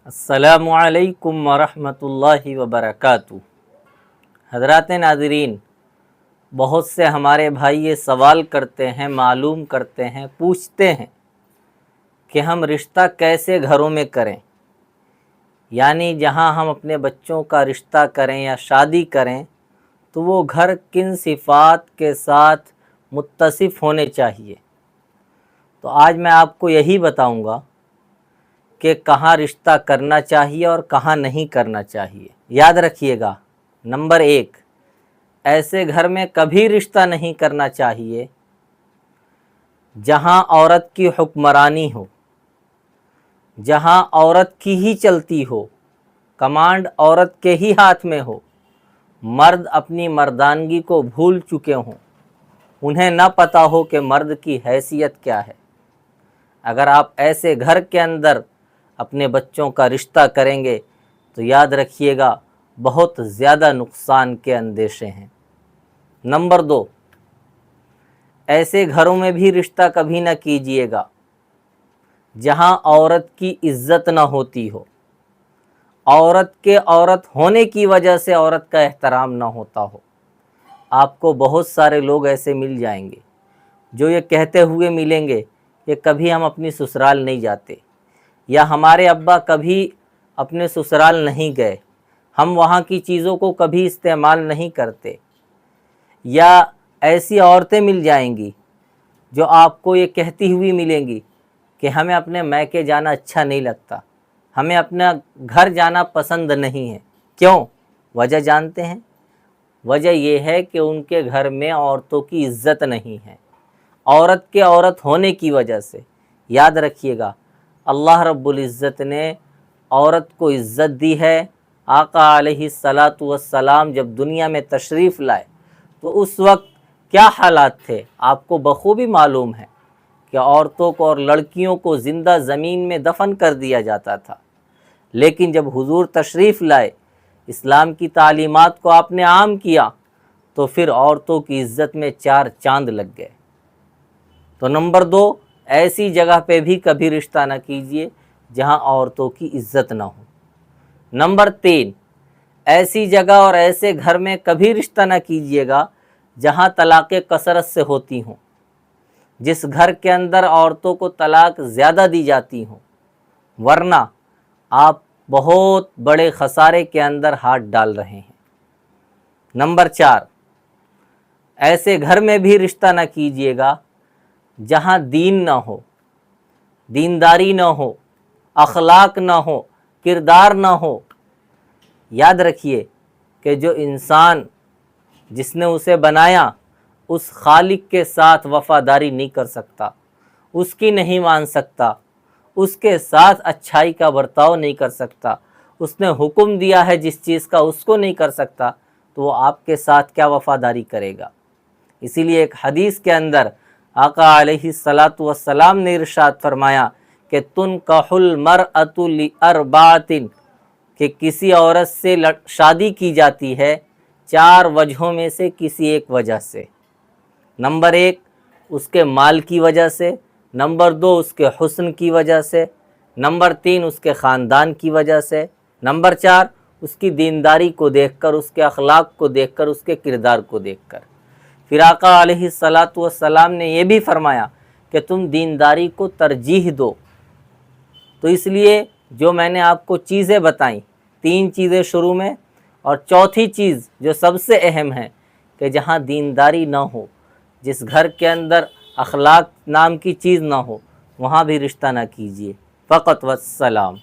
السلام علیکم ورحمۃ اللہ وبرکاتہ۔ حضرات ناظرین، بہت سے ہمارے بھائی یہ سوال کرتے ہیں، معلوم کرتے ہیں، پوچھتے ہیں کہ ہم رشتہ کیسے گھروں میں کریں، یعنی جہاں ہم اپنے بچوں کا رشتہ کریں یا شادی کریں تو وہ گھر کن صفات کے ساتھ متصف ہونے چاہیے۔ تو آج میں آپ کو یہی بتاؤں گا کہ کہاں رشتہ کرنا چاہیے اور کہاں نہیں کرنا چاہیے۔ یاد رکھیے گا، نمبر 1، ایسے گھر میں کبھی رشتہ نہیں کرنا چاہیے جہاں عورت کی حکمرانی ہو، جہاں عورت کی ہی چلتی ہو، کمانڈ عورت کے ہی ہاتھ میں ہو، مرد اپنی مردانگی کو بھول چکے ہوں، انہیں نہ پتہ ہو کہ مرد کی حیثیت کیا ہے۔ اگر آپ ایسے گھر کے اندر اپنے بچوں کا رشتہ کریں گے تو یاد رکھیے گا بہت زیادہ نقصان کے اندیشے ہیں۔ نمبر 2، ایسے گھروں میں بھی رشتہ کبھی نہ کیجیے گا جہاں عورت کی عزت نہ ہوتی ہو، عورت کے عورت ہونے کی وجہ سے عورت کا احترام نہ ہوتا ہو۔ آپ کو بہت سارے لوگ ایسے مل جائیں گے جو یہ کہتے ہوئے ملیں گے کہ کبھی ہم اپنی سسرال نہیں جاتے، یا ہمارے ابا کبھی اپنے سسرال نہیں گئے، ہم وہاں کی چیزوں کو کبھی استعمال نہیں کرتے۔ یا ایسی عورتیں مل جائیں گی جو آپ کو یہ کہتی ہوئی ملیں گی کہ ہمیں اپنے میکے جانا اچھا نہیں لگتا، ہمیں اپنا گھر جانا پسند نہیں ہے۔ کیوں؟ وجہ جانتے ہیں؟ وجہ یہ ہے کہ ان کے گھر میں عورتوں کی عزت نہیں ہے، عورت کے عورت ہونے کی وجہ سے۔ یاد رکھیے گا، اللہ رب العزت نے عورت کو عزت دی ہے۔ آقا علیہ الصلاۃ والسلام جب دنیا میں تشریف لائے تو اس وقت کیا حالات تھے آپ کو بخوبی معلوم ہے کہ عورتوں کو اور لڑکیوں کو زندہ زمین میں دفن کر دیا جاتا تھا۔ لیکن جب حضور تشریف لائے، اسلام کی تعلیمات کو آپ نے عام کیا تو پھر عورتوں کی عزت میں 4 چاند لگ گئے۔ تو نمبر 2، ایسی جگہ پہ بھی کبھی رشتہ نہ کیجیے جہاں عورتوں کی عزت نہ ہو۔ نمبر 3، ایسی جگہ اور ایسے گھر میں کبھی رشتہ نہ کیجیے گا جہاں طلاقیں کثرت سے ہوتی ہوں، جس گھر کے اندر عورتوں کو طلاق زیادہ دی جاتی ہوں، ورنہ آپ بہت بڑے خسارے کے اندر ہاتھ ڈال رہے ہیں۔ نمبر 4، ایسے گھر میں بھی رشتہ نہ کیجیے گا جہاں دین نہ ہو، دینداری نہ ہو، اخلاق نہ ہو، کردار نہ ہو۔ یاد رکھیے کہ جو انسان جس نے اسے بنایا اس خالق کے ساتھ وفاداری نہیں کر سکتا، اس کی نہیں مان سکتا، اس کے ساتھ اچھائی کا برتاؤ نہیں کر سکتا، اس نے حکم دیا ہے جس چیز کا اس کو نہیں کر سکتا، تو وہ آپ کے ساتھ کیا وفاداری کرے گا؟ اسی لیے ایک حدیث کے اندر آقا علیہ الصلاۃ والسلام نے ارشاد فرمایا کہ تنکح المرأۃ لأربعۃ، کہ کسی عورت سے شادی کی جاتی ہے 4 وجہوں میں سے کسی ایک وجہ سے۔ نمبر 1، اس کے مال کی وجہ سے، نمبر 2، اس کے حسن کی وجہ سے، نمبر 3، اس کے خاندان کی وجہ سے، نمبر 4، اس کی دینداری کو دیکھ کر، اس کے اخلاق کو دیکھ کر، اس کے کردار کو دیکھ کر۔ پھر آقا علیہ الصلاۃ والسلام نے یہ بھی فرمایا کہ تم دینداری کو ترجیح دو۔ تو اس لیے جو میں نے آپ کو چیزیں بتائیں، 3 چیزیں شروع میں، اور چوتھی چیز جو سب سے اہم ہے کہ جہاں دینداری نہ ہو، جس گھر کے اندر اخلاق نام کی چیز نہ ہو، وہاں بھی رشتہ نہ کیجیے۔ فقط والسلام۔